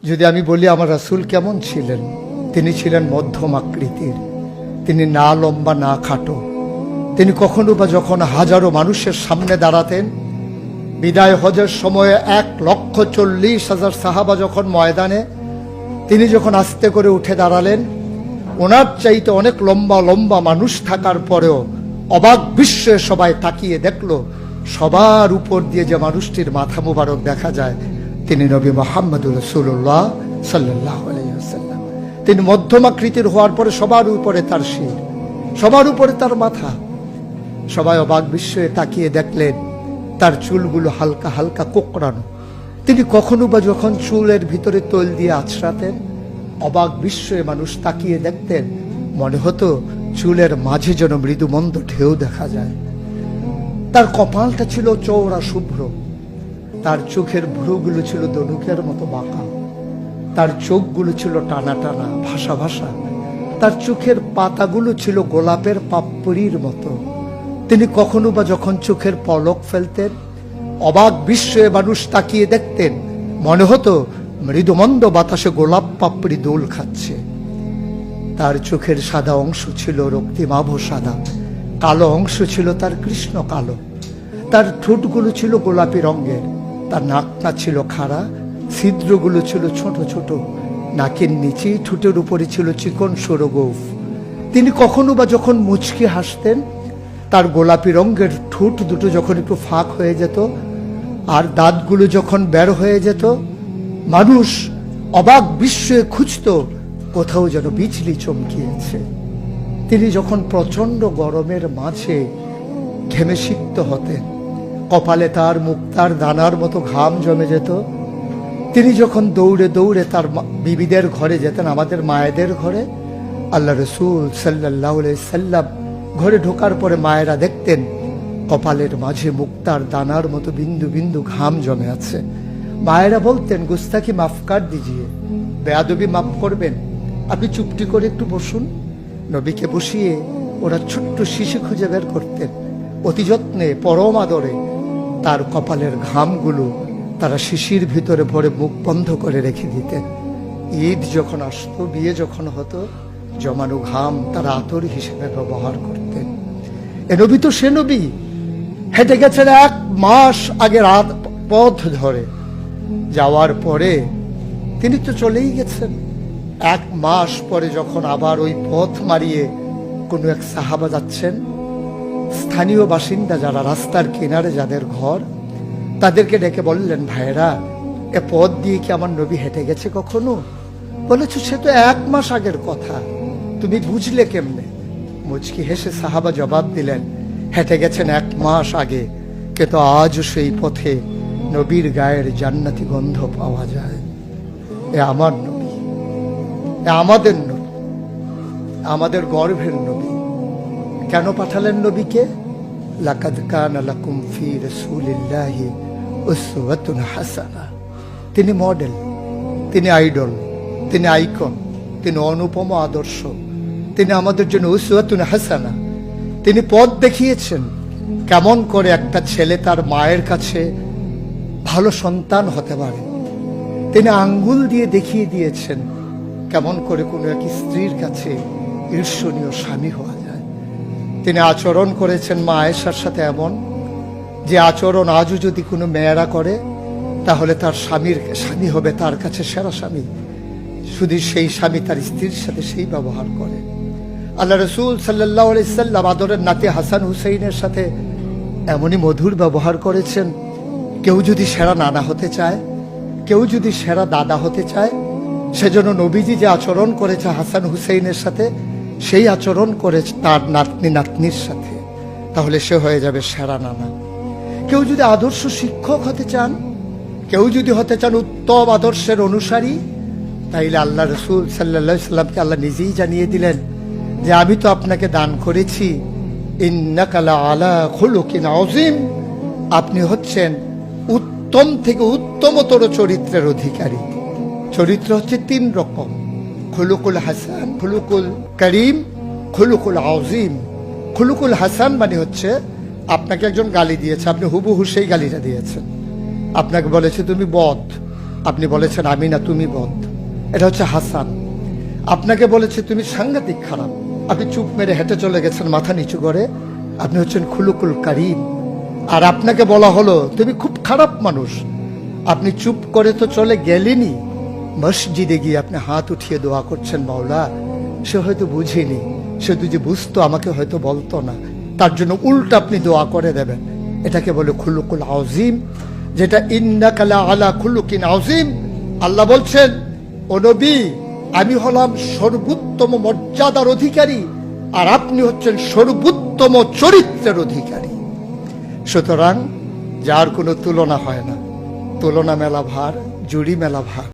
যদি আমি বলি আমার রাসূল কেমন ছিলেন, তিনি ছিলেন মধ্যম আকৃতির, তিনি না লম্বা না খাটো। তিনি কখনো বা যখন হাজারো মানুষের সামনে দাঁড়াতেন, বিদায় হজের সময়ে 1,40,000 সাহাবা যখন ময়দানে, তিনি যখন আস্তে করে উঠে দাঁড়ালেন, ওনার চাইতে অনেক লম্বা লম্বা মানুষ থাকার পরেও অবাক বিস্ময়ে সবাই তাকিয়ে দেখলো সবার উপর দিয়ে যে মানুষটির মাথা মুবারক দেখা যায়, তিনি নবী মুহাম্মদুর রাসূলুল্লাহ সাল্লাল্লাহু আলাইহি ওয়াসাল্লাম। তিনি মধ্যম আকৃতির হওয়ার পরে সবার উপরে তার শির, সবার উপরে তার মাথা। সবাই অবাক বিস্ময়ে তাকিয়ে দেখলেন তার চুলগুলো হালকা হালকা কোঁকড়ানো। তিনি কখনো বা যখন চুলের ভিতরে তৈল দিয়ে আছড়াতেন, অবাক বিস্ময়ে মানুষ তাকিয়ে দেখতেন, মনে হতো চুলের মাঝে যেন মৃদুমন্দ ঢেউ দেখা যায়। তার কপালটা ছিল চওড়া শুভ্র, তার চোখের ভ্রুগুলো ছিল ধনুকের মতো বাঁকা, তার চোখগুলো ছিল টানা টানা ভাসা ভাসা, তার চোখের পাতাগুলো ছিল গোলাপের পাপড়ির মতো। তিনি কখনো বা যখন চোখের পলক ফেলতেন, অবাক বিস্ময়ে মানুষ তাকিয়ে দেখতেন, মনে হতো মৃদুমন্দ বাতাসে গোলাপ পাপড়ি দোল খাচ্ছে। তার চোখের সাদা অংশ ছিল রক্তিমাভ সাদা, কালো অংশ ছিল তার কৃষ্ণ কালো। তার ঠোঁটগুলো ছিল গোলাপি রঙের, তার নাকটা ছিল খাড়া, ছিদ্রগুলো ছিল ছোট ছোট, নাকের নিচে ঠোঁটের উপরে ছিল চিকন সরু গোঁফ। তিনি কখনো বা যখন মুচকি হাসতেন, তার গোলাপি রঙের ঠোঁট দুটো যখন একটু ফাঁক হয়ে যেত আর দাঁতগুলো যখন বের হয়ে যেত, মানুষ অবাক বিস্ময়ে খুঁজত কোথাও যেন বিজলি চমকিয়েছে। তিনি যখন প্রচন্ড গরমের মাঝে ঘেমে সিক্ত হতেন, কপালে তার মুক্তার দানার মতো ঘাম জমে যেত। তিনি যখন দৌড়ে দৌড়ে তার বিবিদের ঘরে যেতেন, আমাদের মায়েদের ঘরে, আল্লাহ রাসূল সাল্লাল্লাহু আলাইহি সাল্লাম ঘরে ঢোকার পরে মায়েরা দেখতেন কপালের মাঝে মুক্তার দানার মতো বিন্দু বিন্দু ঘাম জমে আছে। মায়েরা বলতেন, গুস্তাখি মাফ কর দিজিয়ে, বেয়াদবি মাফ করবেন, আপনি চুপটি করে একটু বসুন। নবীকে বসিয়ে ওরা ছোট্ট শিশু খুঁজে বের করতেন, অতি যত্নে পরম আদরে তার কপালের ঘামগুলো তারা শিশির ভিতরে ভরে মুখ বন্ধ করে রেখে দিতেন। ঈদ যখন আসতো, বিয়ে যখন হতো, জমানো ঘাম তারা আতর হিসেবে ব্যবহার করতেন। এ নবী তো সে নবী, হেঁটে গেছেন 1 মাস আগে রাত পথ ধরে, যাওয়ার পরে তিনি তো চলেই গেছেন। 1 মাস পরে যখন আবার ওই পথ মারিয়ে কোনো এক সাহাবা যাচ্ছেন, স্থানীয় বাসিন্দা যারা রাস্তার কিনারে যাদের ঘর, তাদেরকে ডেকে বললেন, ভাইরা এ পথ দিয়ে কি আমার নবী হেঁটে গেছে কখনো? বলেছ সে তো 1 মাস আগের কথা, তুমি বুঝলে কেমনে? মুচকি হেসে সাহাবা জবাব দিলেন, হেঁটে গেছেন 1 মাস আগে, কিন্তু আজও সেই পথে নবীর গায়ের জান্নাতি গন্ধ পাওয়া যায়। এ আমার নবী, এ আমাদের নবী, আমাদের গর্ভের নবী। কেন পাঠালেন নবীকে? লাকাদ কানা লাকুম ফি রাসূলিল্লাহি উসওয়াতুন হাসানাহ। তিনি মডেল, তিনি আইডল, তিনি আইকন, তিনি অনুপম আদর্শ, তিনি আমাদের জন্য উসওয়াতুন হাসানাহ। তিনি পথ দেখিয়েছেন কেমন করে একটা ছেলে তার মায়ের কাছে ভালো সন্তান হতে পারে। তিনি আঙ্গুল দিয়ে দেখিয়ে দিয়েছেন কেমন করে কোনো এক স্ত্রীর কাছে ঈর্ষণীয় স্বামী হওয়া যায়। তিনি আচরণ করেছেন মা আয়েশার সাথে এমন যে আচরণ আজও যদি কোনো মেয়েরা করে, তাহলে তার স্বামী হবে তার কাছে সেরা স্বামী। শুধু সেই স্বামী তার স্ত্রীর সাথে সেই ব্যবহার করে। আল্লাহ রাসূল সাল্লাল্লাহু আলাইহি সাল্লাম আদরের নাতি হাসান হুসাইনের সাথে এমনই মধুর ব্যবহার করেছেন। কেউ যদি সেরা নানা হতে চায়, কেউ যদি সেরা দাদা হতে চায়, সেজন্য নবীজি যে আচরণ করেছে হাসান হুসাইনের সাথে, সেই আচরণ করে তার নাতনি নাতনির সাথে, তাহলে সে হয়ে যাবে সেরা নানা। কেউ যদি আদর্শ শিক্ষক হতে চান, কেউ যদি হতে চান উত্তম আদর্শের অনুসারী, তাইলে আল্লাহ রাসূল সাল্লাল্লাহু আলাইহি সাল্লামকে আল্লাহ নিজেই জানিয়ে দিলেন যে আমি তো আপনাকে দান করেছি ইন্নাকা লাআলা খুলুকিন আযীম, আপনি হচ্ছেন উত্তম থেকে উত্তমতর চরিত্রের অধিকারী। চরিত্র হচ্ছে 3 রকম, খুলুকুল হাসান, খুলুকুল করিম, খুলুকুল আযীম। খুলুকুল হাসান মানে হচ্ছে আপনাকে একজন গালি দিয়েছে, আপনি হুবহু সেই গালিটা দিয়েছেন। আপনাকে বলেছে তুমি বদ, আপনি বলেছেন আমি না, তুমি বদ। এটা হচ্ছে হাসান। আপনাকে বলেছে তুমি সাংঘাতিক খারাপ, আপনি চুপ মেরে হেঁটে চলে গেছেন মাথা নিচু করে, আপনি হচ্ছেন খুলুকুল কারিম। আর আপনাকে বলা হলো তুমি খুব খারাপ মানুষ, আপনি চুপ করে তো চলে গেলেনই, মসজিদে গিয়ে আপনি হাত উঠিয়ে দোয়া করছেন, মাওলা সে হয়তো বুঝেনি, সে যদি বুঝতো আমাকে হয়তো বলতো না, তার জন্য উল্টা আপনি দোয়া করে দেবেন। এটাকে বলে খুলুকুল আযীম, যেটা ইন্নাকা লা আলা খুলুকিন আযীম। আল্লাহ বলছেন, ও নবী আমি হলাম সর্বোত্তম মর্যাদার অধিকারী, আর আপনি হচ্ছেন সর্বোত্তম চরিত্রের অধিকারী। সুতরাং যার কোনো তুলনা হয় না, তুলনা মেলা ভার, জুড়ি মেলা ভার।